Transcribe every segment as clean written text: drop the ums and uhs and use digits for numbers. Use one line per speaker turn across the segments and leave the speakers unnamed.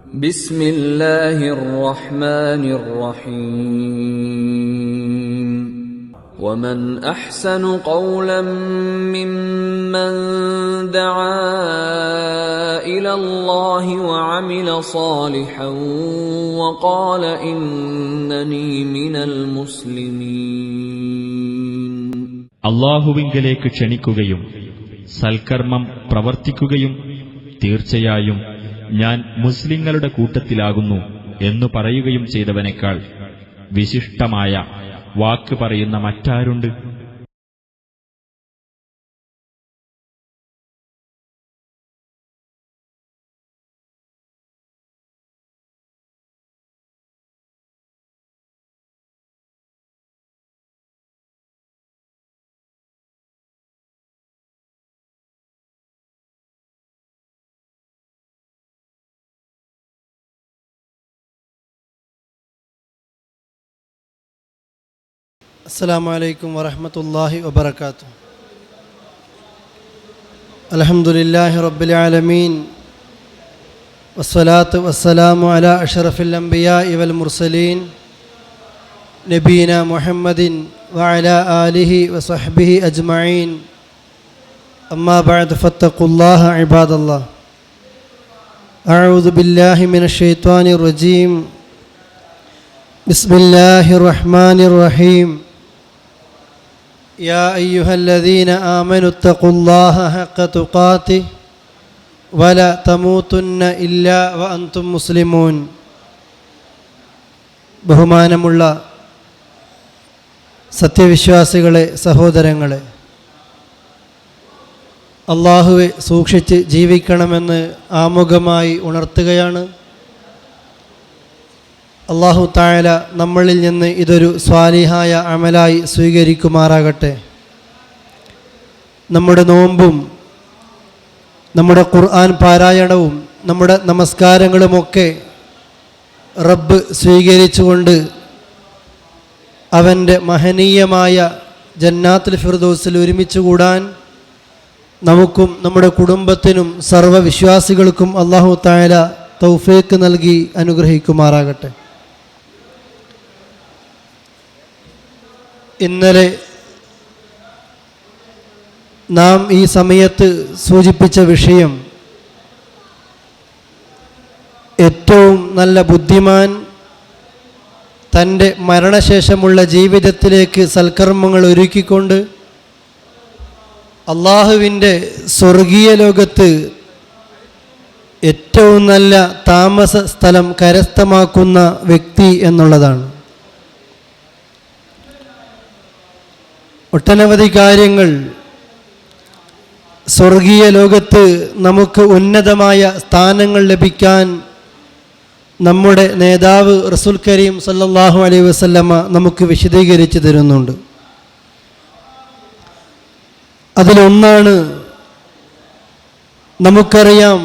بسم الله الرحمن الرحيم ومن أحسن قولا ممن دعا إلى الله وعمل صالحا وقال إنني من المسلمين.
അല്ലാഹുവിങ്കലേക്ക് ക്ഷണിക്കുകയും സൽക്കർമ്മം പ്രവർത്തിക്കുകയും തീർച്ചയായും ഞാൻ മുസ്ലിങ്ങളുടെ കൂട്ടത്തിലാകുന്നു എന്നു പറയുകയും ചെയ്തവനേക്കാൾ വിശിഷ്ടമായ വാക്ക് പറയുന്ന മറ്റാരുണ്ട്?
അസ്സലാമു അലൈക്കും വറഹ്മത്തുള്ളാഹി വബറകാതുഹു. അൽഹംദുലില്ലാഹി റബ്ബിൽ ആലമീൻ വസ്സലാത്തു വസ്സലാമു അലാ അഷ്റഫിൽ അംബിയാഇ വൽ മുർസലീൻ നബീന മുഹമ്മദിൻ വഅലാ ആലിഹി വസഹ്ബിഹി അജ്മഈൻ. അമ്മാ ബഅദ് ഫത്തഖുല്ലാഹ ഇബാദല്ലാഹ്. അഊദു ബില്ലാഹി മിനശ് ശൈത്വാനിർ റജീം. ബിസ്മില്ലാഹിർ റഹ്മാനിർ റഹീം. يا أيها الذين آمنوا اتقوا الله حق تقاته ولا تموتن إلا وأنتم مسلمون. ബഹുമാനമുള്ള സത്യവിശ്വാസികളെ, സഹോദരങ്ങളെ, അല്ലാഹുവെ സൂക്ഷിച്ച് ജീവിക്കണമെന്ന് ആമുഖമായി ഉണർത്തുകയാണ്. അല്ലാഹു തആല നമ്മളിൽ നിന്ന് ഇതൊരു സ്വാലിഹായ അമലായി സ്വീകരിക്കുമാറാകട്ടെ. നമ്മുടെ നോമ്പും നമ്മുടെ ഖുർആൻ പാരായണവും നമ്മുടെ നമസ്കാരങ്ങളുമൊക്കെ റബ്ബ് സ്വീകരിച്ചുകൊണ്ട് അവൻ്റെ മഹനീയമായ ജന്നാത്തുൽ ഫിർദൗസിൽ ഒരുമിച്ച് കൂടാൻ നമുക്കും നമ്മുടെ കുടുംബത്തിനും സർവ്വവിശ്വാസികൾക്കും അല്ലാഹു തആല തൗഫീഖ് നൽകി അനുഗ്രഹിക്കുമാറാകട്ടെ. ഇന്നലെ നാം ഈ സമയത്ത് സൂചിപ്പിച്ച വിഷയം, ഏറ്റവും നല്ല ബുദ്ധിമാൻ തൻ്റെ മരണശേഷമുള്ള ജീവിതത്തിലേക്ക് സൽക്കർമ്മങ്ങൾ ഒരുക്കിക്കൊണ്ട് അള്ളാഹുവിൻ്റെ സ്വർഗീയ ലോകത്ത് ഏറ്റവും നല്ല താമസ സ്ഥലം കരസ്ഥമാക്കുന്ന വ്യക്തി എന്നുള്ളതാണ്. ഒട്ടനവധി കാര്യങ്ങൾ സ്വർഗീയ ലോകത്ത് നമുക്ക് ഉന്നതമായ സ്ഥാനങ്ങൾ ലഭിക്കാൻ നമ്മുടെ നേതാവ് റസൂൽ കരീം സല്ലല്ലാഹു അലൈഹി വസല്ലമ നമുക്ക് വിശദീകരിച്ച് തരുന്നുണ്ട്. അതിലൊന്നാണ്, നമുക്കറിയാം,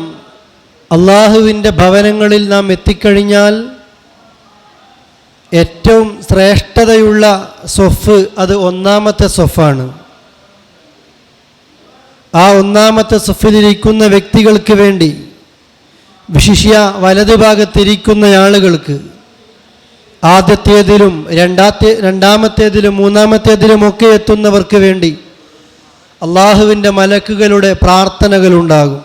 അള്ളാഹുവിൻ്റെ ഭവനങ്ങളിൽ നാം എത്തിക്കഴിഞ്ഞാൽ ഏറ്റവും ശ്രേഷ്ഠതയുള്ള സ്വഫ് അത് ഒന്നാമത്തെ സ്വഫാണ്. ആ ഒന്നാമത്തെ സ്വഫിലിരിക്കുന്ന വ്യക്തികൾക്ക് വേണ്ടി, വിശിഷ്യ വലതുഭാഗത്തിരിക്കുന്ന ആളുകൾക്ക്, ആദ്യത്തേതിലും രണ്ടാമത്തേതിലും മൂന്നാമത്തേതിലുമൊക്കെ എത്തുന്നവർക്ക് വേണ്ടി അള്ളാഹുവിൻ്റെ മലക്കുകളുടെ പ്രാർത്ഥനകളുണ്ടാകും.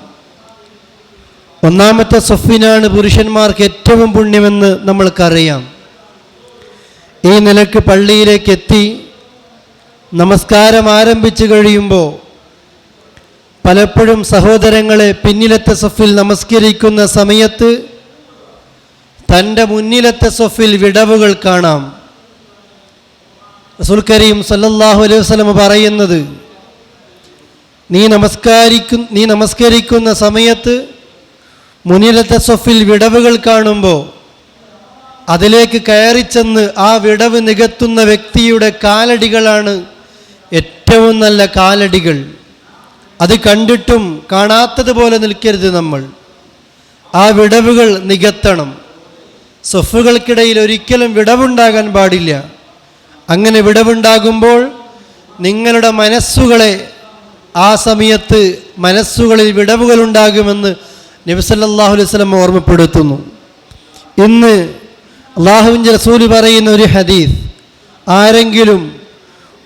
ഒന്നാമത്തെ സ്വഫിനാണ് പുരുഷന്മാർക്ക് ഏറ്റവും പുണ്യമെന്ന് നമ്മൾക്കറിയാം. ഈ നിലക്ക് പള്ളിയിലേക്ക് എത്തി നമസ്കാരം ആരംഭിച്ചു കഴിയുമ്പോൾ പലപ്പോഴും സഹോദരങ്ങളെ, പിന്നിലത്തെ സ്വഫിൽ നമസ്കരിക്കുന്ന സമയത്ത് തൻ്റെ മുന്നിലത്തെ സ്വഫിൽ വിടവുകൾ കാണാം. റസൂൽ കരീം സല്ലല്ലാഹു അലൈഹി വസല്ലം പറയുന്നത്, നീ നമസ്കരിക്കുന്ന സമയത്ത് മുന്നിലത്തെ സ്വഫിൽ വിടവുകൾ കാണുമ്പോൾ അതിലേക്ക് കയറിച്ചെന്ന് ആ വിടവ് നികത്തുന്ന വ്യക്തിയുടെ കാലടികളാണ് ഏറ്റവും നല്ല കാലടികൾ. അത് കണ്ടിട്ടും കാണാത്തതുപോലെ നിൽക്കരുത് നമ്മൾ. ആ വിടവുകൾ നികത്തണം. സ്വഫുകൾക്കിടയിൽ ഒരിക്കലും വിടവുണ്ടാകാൻ പാടില്ല. അങ്ങനെ വിടവുണ്ടാകുമ്പോൾ നിങ്ങളുടെ മനസ്സുകളെ ആ സമയത്ത് മനസ്സുകളിൽ വിടവുകളുണ്ടാകുമെന്ന് നബി സല്ലല്ലാഹു അലൈഹി വസല്ലം ഓർമ്മപ്പെടുത്തുന്നു. ഇന്ന് അല്ലാഹുവിൻ്റെ റസൂൽ പറയുന്ന ഒരു ഹദീസ്, ആരെങ്കിലും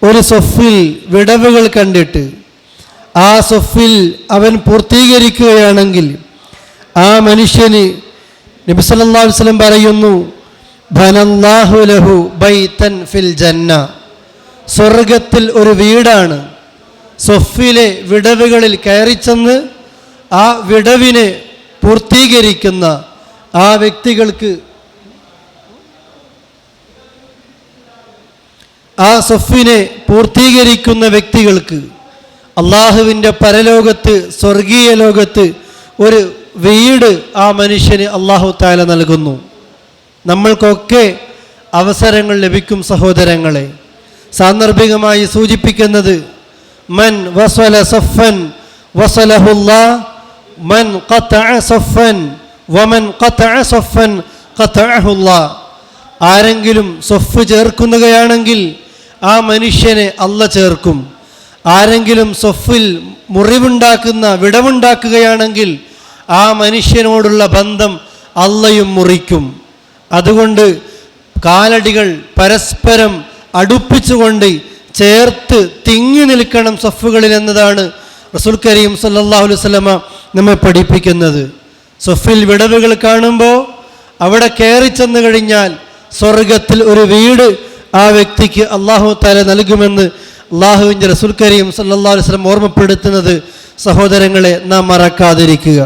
ഒരു സൊഫിൽ വിടവുകൾ കണ്ടിട്ട് ആ സൊഫിൽ അവൻ പൂർത്തീകരിക്കുകയാണെങ്കിൽ ആ മനുഷ്യന് നബി സല്ലല്ലാഹു അലൈഹി വസല്ലം പറയുന്നു, ബനല്ലാഹു ലഹു ബൈതൻ ഫിൽ ജന്ന, സ്വർഗത്തിൽ ഒരു വീടാണ്. സൊഫിലെ വിടവുകളിൽ കയറിച്ചെന്ന് ആ വിടവിനെ പൂർത്തീകരിക്കുന്ന ആ വ്യക്തികൾക്ക്, ആ സൊഫിനെ പൂർത്തീകരിക്കുന്ന വ്യക്തികൾക്ക് അള്ളാഹുവിൻ്റെ പരലോകത്ത്, സ്വർഗീയ ലോകത്ത് ഒരു വീട് ആ മനുഷ്യന് അള്ളാഹു തആല നൽകുന്നു. നമ്മൾക്കൊക്കെ അവസരങ്ങൾ ലഭിക്കും സഹോദരങ്ങളെ. സാന്ദർഭികമായി സൂചിപ്പിക്കുന്നത്, മൻ വസല സഫൻ വസലഹുല്ലാഹ്, മൻ ഖതഅ സഫൻ വമൻ ഖതഅ സഫൻ ഖതഅഹുല്ലാഹ്. ആരെങ്കിലും സൊഫ് ചേർക്കുന്നവയാണെങ്കിൽ ആ മനുഷ്യനെ അല്ല ചേർക്കും. ആരെങ്കിലും സൊഫിൽ മുറിവുണ്ടാക്കുന്ന, വിടവുണ്ടാക്കുകയാണെങ്കിൽ ആ മനുഷ്യനോടുള്ള ബന്ധം അള്ളയും മുറിക്കും. അതുകൊണ്ട് കാലടികൾ പരസ്പരം അടുപ്പിച്ചുകൊണ്ട് ചേർത്ത് തിങ്ങി നിൽക്കണം സൊഫുകളിൽ എന്നതാണ് റസൂൽ കരീം സല്ലല്ലാഹു അലൈഹി വസല്ലമ നമ്മെ പഠിപ്പിക്കുന്നത്. സൊഫിൽ വിടവുകൾ കാണുമ്പോൾ അവിടെ കയറി ചെന്ന് കഴിഞ്ഞാൽ സ്വർഗത്തിൽ ഒരു വീട് ആ വ്യക്തിക്ക് അല്ലാഹു തആല നൽകുമെന്ന് അല്ലാഹുവിൻ്റെ റസൂൽ കരീം സല്ലല്ലാഹു അലൈഹി വസല്ലം ഓർമ്മപ്പെടുത്തുന്നത് സഹോദരങ്ങളെ നാം മറക്കാതിരിക്കുക.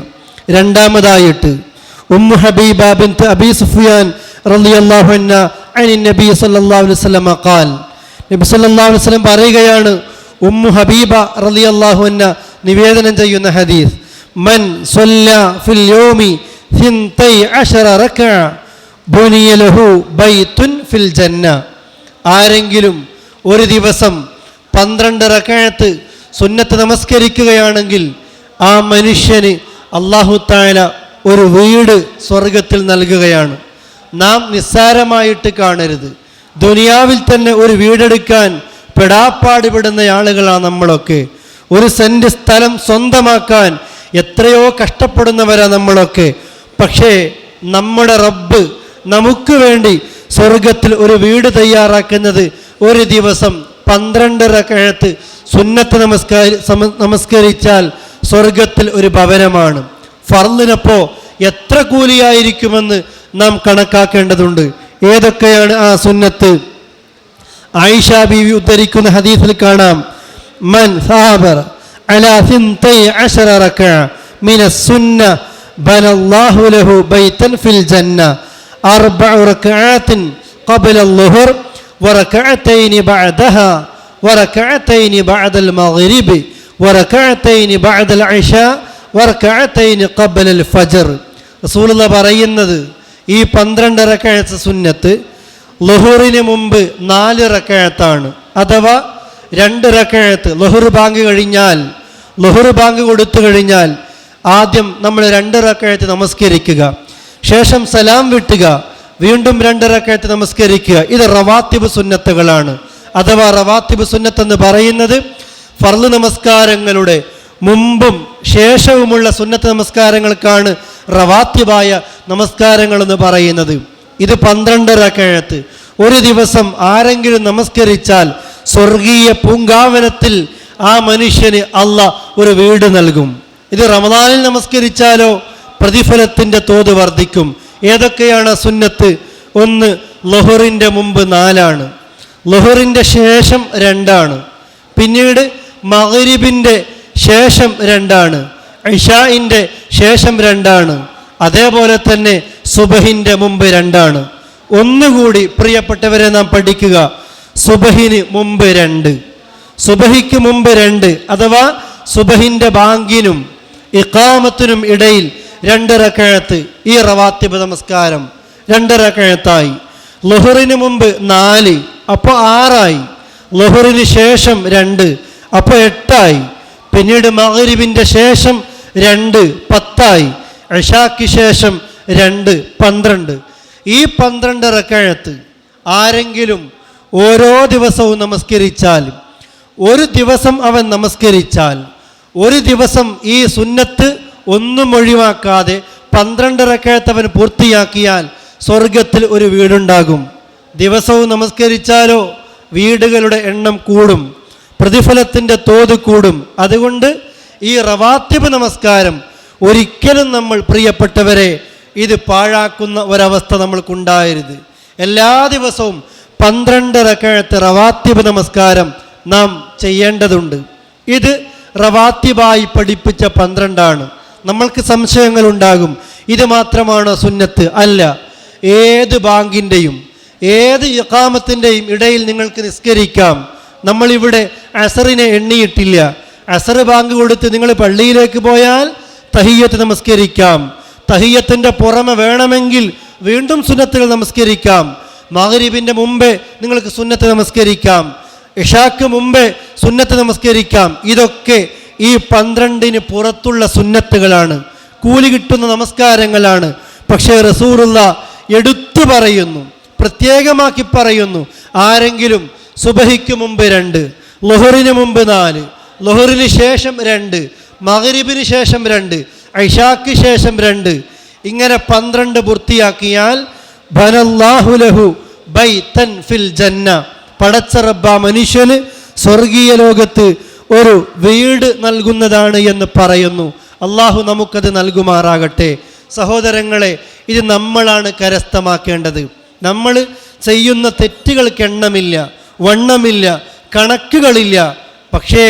രണ്ടാമതായിട്ട് ഉമ്മു ഹബീബ ബിൻത് അബീ സുഫിയാൻ റളിയല്ലാഹു അൻഹ അനി നബി സല്ലല്ലാഹു അലൈഹി വസല്ലം ഖാൽ, നബി സല്ലല്ലാഹു അലൈഹി വസല്ലം പറയുകയാണ്, ഉമ്മു ഹബീബ റളിയല്ലാഹു അൻഹ നിവേദനം ചെയ്യുന്ന ഹദീസ്, മൻ സ്വല്ല ഫിൽ യൗമി 12 റക്അ ബുനിയ ലഹു ബൈതുൻ ഫിൽ ജന്ന. ആരെങ്കിലും ഒരു ദിവസം 12 റക്അത്ത് സുന്നത്ത് നമസ്കരിക്കുകയാണെങ്കിൽ ആ മനുഷ്യന് അല്ലാഹു തആല ഒരു വീട് സ്വർഗത്തിൽ നൽകുകയാണ്. നാം നിസ്സാരമായിട്ട് കാണരുത്. ദുനിയാവിൽ തന്നെ ഒരു വീടെടുക്കാൻ പെടാപ്പാടുപെടുന്ന ആളുകളാണ് നമ്മളൊക്കെ. ഒരു സെന്റ് സ്ഥലം സ്വന്തമാക്കാൻ എത്രയോ കഷ്ടപ്പെടുന്നവരാ നമ്മളൊക്കെ. പക്ഷേ നമ്മുടെ റബ്ബ് നമുക്ക് വേണ്ടി സ്വർഗത്തിൽ ഒരു വീട് തയ്യാറാക്കുന്നത് ഒരു ദിവസം 12 റക്അത്ത് സുന്നത്ത് നമസ്കരിച്ചാൽ സ്വർഗത്തിൽ ഒരു ഭവനമാണ്. ഫർളിനപ്പോ എത്ര കൂലിയായിരിക്കുമെന്ന് നാം കണക്കാക്കേണ്ടതുണ്ട്. ഏതൊക്കെയാണ് ആ സുന്നത്ത്? ആയിഷ ബീവി ഉദ്ധരിക്കുന്ന ഹദീസിൽ കാണാം, മൻ സാബറ അലാ 12 റക്അ മിനസ് സുന്ന ബനല്ലാഹു ലഹു ബൈതൻ ഫിൽ ജന്ന 4 റക്അത്തിൻ ഖബല അൽ-ളുഹർ വറക്അത്തൈനി ബഅദഹാ വറക്അത്തൈനി ബഅദൽ മഗ്രിബ് വറക്അത്തൈനി ബഅദൽ ഇശാ വറക്അത്തൈനി ഖബല അൽ-ഫജ്ർ. റസൂലുള്ളാഹി പറയുന്നത്, ഈ 12 റക്അത്ത് സുന്നത്ത് ളുഹറിന് മുമ്പ് 4 റക്അത്താണ്. അഥവാ 2 റക്അത്ത് ളുഹർ ബാങ്ക് കഴിഞ്ഞാൽ, ളുഹർ ബാങ്ക് കൊടുത്തു കഴിഞ്ഞാൽ ആദ്യം നമ്മൾ 2 റക്അത്ത് നമസ്കരിക്കുക, ശേഷം സലാം വിട്ടുക, വീണ്ടും 2 റക്അത്ത് നമസ്കരിക്കുക. ഇത് റവാത്തിബ് സുന്നത്തുകളാണ്. അഥവാ റവാത്തിബ് സുന്നത്ത് എന്ന് പറയുന്നത് ഫർള് നമസ്കാരങ്ങളുടെ മുമ്പും ശേഷവുമുള്ള സുന്നത്ത് നമസ്കാരങ്ങൾക്കാണ് റവാത്തിബായ നമസ്കാരങ്ങൾ എന്ന് പറയുന്നത്. ഇത് 12 റക്അത്ത് ഒരു ദിവസം ആരെങ്കിലും നമസ്കരിച്ചാൽ സ്വർഗീയ പൂങ്കാവനത്തിൽ ആ മനുഷ്യന് അല്ലാഹ് ഒരു വീട് നൽകും. ഇത് റമദാനിൽ നമസ്കരിച്ചാലോ പ്രതിഫലത്തിൻ്റെ തോത് വർദ്ധിക്കും. ഏതൊക്കെയാണ് സുന്നത്ത്? ഒന്ന്, ളുഹറിൻ്റെ മുമ്പ് 4 ളുഹറിൻ്റെ ശേഷം 2, പിന്നീട് മഗ്രിബിൻ്റെ ശേഷം 2, ഇശാഇൻ്റെ ശേഷം 2, അതേപോലെ തന്നെ സുബഹിൻ്റെ മുമ്പ് 2. ഒന്നുകൂടി പ്രിയപ്പെട്ടവരെ നാം പഠിക്കുക, സുബഹിന് മുമ്പ് 2, സുബഹിക്ക് മുമ്പ് 2, അഥവാ സുബഹിൻ്റെ ബാങ്കിനും ഇഖാമത്തിനും ഇടയിൽ 2 റക്അത്ത്. ഈ റവാത്തിബ് നമസ്കാരം 2 റക്അത്തായി. ളുഹറിന് മുമ്പ് 4, അപ്പോൾ 6ആയി. ളുഹറിന് ശേഷം 2, അപ്പോൾ 8ആയി. പിന്നീട് മഗ്രിബിൻ്റെ ശേഷം 2, 10ആയി. ഇശാക്ക് ശേഷം 2, 12. ഈ 12 റക്അത്ത് ആരെങ്കിലും ഓരോ ദിവസവും നമസ്കരിച്ചാൽ, ഒരു ദിവസം അവൻ നമസ്കരിച്ചാൽ, ഒരു ദിവസം ഈ സുന്നത്ത് ഒന്നും ഒഴിവാക്കാതെ 12 റക്അത്ത് അവൻ പൂർത്തിയാക്കിയാൽ സ്വർഗത്തിൽ ഒരു വീടുണ്ടാകും. ദിവസവും നമസ്കരിച്ചാലോ വീടുകളുടെ എണ്ണം കൂടും, പ്രതിഫലത്തിൻ്റെ തോത് കൂടും. അതുകൊണ്ട് ഈ റവാത്തിബ് നമസ്കാരം ഒരിക്കലും നമ്മൾ പ്രിയപ്പെട്ടവരെ ഇത് പാഴാക്കുന്ന ഒരവസ്ഥ നമ്മൾക്കുണ്ടാകരുത്. എല്ലാ ദിവസവും 12 റക്അത്ത് റവാത്തിബ് നമസ്കാരം നാം ചെയ്യേണ്ടതുണ്ട്. ഇത് റവാത്തിബായി പഠിപ്പിച്ച 12 നമ്മൾക്ക് സംശയങ്ങളുണ്ടാകും, ഇത് മാത്രമാണോ സുന്നത്ത്? അല്ല. ഏത് ബാങ്കിൻ്റെയും ഏത് ഇഖാമത്തിൻ്റെയും ഇടയിൽ നിങ്ങൾക്ക് നിസ്കരിക്കാം. നമ്മളിവിടെ അസറിനെ എണ്ണിയിട്ടില്ല. അസർ ബാങ്ക് കൊടുത്ത് നിങ്ങൾ പള്ളിയിലേക്ക് പോയാൽ തഹിയ്യത്ത് നമസ്കരിക്കാം. തഹിയ്യത്തിൻ്റെ പുറമെ വേണമെങ്കിൽ വീണ്ടും സുന്നത്തുകൾ നമസ്കരിക്കാം. മഗ്രിബിൻ്റെ മുമ്പേ നിങ്ങൾക്ക് സുന്നത്ത് നമസ്കരിക്കാം. ഇശാക്ക് മുമ്പേ സുന്നത്ത് നമസ്കരിക്കാം. ഇതൊക്കെ ഈ 12 പുറത്തുള്ള സുന്നത്തുകളാണ്, കൂലി കിട്ടുന്ന നമസ്കാരങ്ങളാണ്. പക്ഷേ റസൂലുള്ളാഹ് എടുത്തു പറയുന്നു, പ്രത്യേകമാക്കി പറയുന്നു, ആരെങ്കിലും സുബഹിക്ക് മുമ്പ് 2, ളുഹറിന് മുമ്പ് 4, ളുഹറിന് ശേഷം 2, മഗ്രിബിന് ശേഷം 2, ഇശാക്ക് ശേഷം 2, ഇങ്ങനെ 12 പൂർത്തിയാക്കിയാൽ ബനല്ലാഹു ലഹു ബൈതൻ ഫിൽ ജന്ന, പടച്ച റബ്ബ മനുഷ്യന് സ്വർഗീയ ലോകത്ത് ഒരു വീട് നൽകുന്നതാണ് എന്ന് പറയുന്നു. അള്ളാഹു നമുക്കത് നൽകുമാറാകട്ടെ. സഹോദരങ്ങളെ, ഇത് നമ്മളാണ് കരസ്ഥമാക്കേണ്ടത്. നമ്മൾ ചെയ്യുന്ന തെറ്റുകൾക്ക് എണ്ണമില്ല, വണ്ണമില്ല, കണക്കുകളില്ല. പക്ഷേ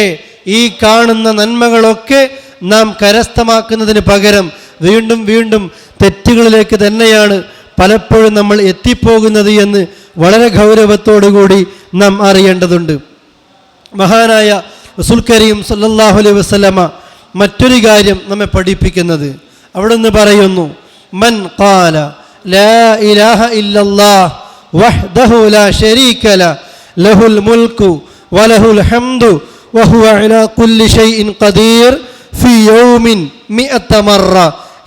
ഈ കാണുന്ന നന്മകളൊക്കെ നാം കരസ്ഥമാക്കുന്നതിന് പകരം വീണ്ടും വീണ്ടും തെറ്റുകളിലേക്ക് തന്നെയാണ് പലപ്പോഴും നമ്മൾ എത്തിപ്പോകുന്നത് എന്ന് വളരെ ഗൗരവത്തോടുകൂടി നാം അറിയേണ്ടതുണ്ട്. മഹാനായ റസൂൽ കരീം സല്ലല്ലാഹു അലൈഹി വസല്ലമ മറ്റൊരു കാര്യം നമ്മെ പഠിപ്പിക്കുന്നത്, അവിടെ നിന്ന് പറയുന്നു, മൻ ഖാല ലാ ഇലാഹ ഇല്ലല്ലാഹ് വഹ്ദഹു ലാ ശരീക ലഹുൽ മുൽക്കു വലഹുൽ ഹംദു വഹുവ അലാ കുല്ലി ഷൈഇൻ ഖദീർ ഫീ യൗമിൻ 100 മറ